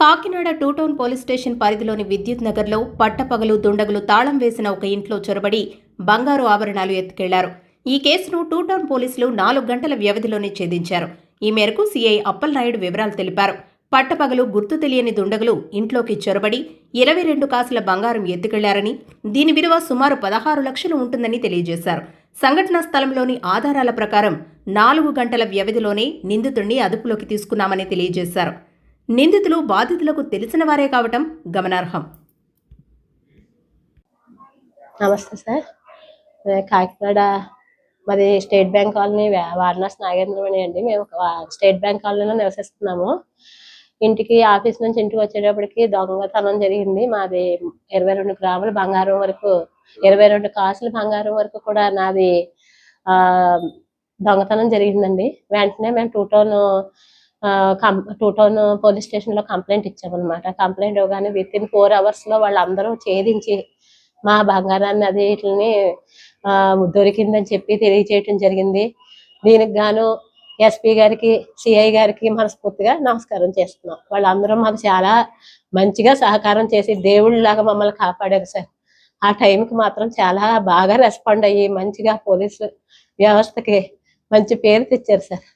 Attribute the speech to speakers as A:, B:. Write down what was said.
A: Kakinada two town police station పరిధిలోని విద్యుత్ నగర్లో పట్టపగలు దుండగులు తాళం వేసిన ఒక ఇంట్లో చొరబడి బంగారు ఆభరణాలు ఎత్తుకెళ్లారు. ఈ కేసును టూ టౌన్ పోలీసులు 4 గంటల వ్యవధిలోనే ఛేదించారు. ఈ మేరకు సీఐ అప్పలనాయుడు వివరాలు తెలిపారు. పట్టపగలు గుర్తు తెలియని దుండగులు ఇంట్లోకి చొరబడి 22 కాసుల బంగారం ఎత్తుకెళ్లారని, దీని విలువ సుమారు 16 లక్షలు ఉంటుందని తెలియజేశారు. సంఘటనా స్థలంలోని ఆధారాల ప్రకారం 4 గంటల వ్యవధిలోనే నిందితుడిని అదుపులోకి తీసుకున్నామని తెలియజేశారు. నిందితులు బాధితులకు తెలిసిన వారే కావటం గమనార్హం.
B: నమస్తే సార్. కాకినాడ మాది state bank colony Varanasi Nagendramani అండి. మేము స్టేట్ బ్యాంక్ కాలనీలో నివసిస్తున్నాము. ఆఫీస్ నుంచి ఇంటికి వచ్చేటప్పటికి దొంగతనం జరిగింది. మాది 22 గ్రాముల బంగారం వరకు, 22 కాసుల బంగారం వరకు కూడా నాది దొంగతనం జరిగిందండి. వెంటనే మేము టూ టౌన్ పోలీస్ స్టేషన్ లో కంప్లైంట్ ఇచ్చామన్నమాట. కంప్లైంట్ ఇవ్వగానే విత్ ఇన్ 4 hours లో వాళ్ళందరూ ఛేదించి మా బంగారాన్ని అది వీటిని దొరికిందని చెప్పి తెలియజేయటం జరిగింది. దీనికి గాను ఎస్పీ గారికి, సిఐ గారికి మనస్ఫూర్తిగా నమస్కారం చేస్తున్నాం. వాళ్ళందరూ మాకు చాలా మంచిగా సహకారం చేసి దేవుళ్ళలాగా మమ్మల్ని కాపాడారు సార్. ఆ టైంకి మాత్రం చాలా బాగా రెస్పాండ్ అయ్యి మంచిగా పోలీసు వ్యవస్థకి మంచి పేరు తెచ్చారు సార్.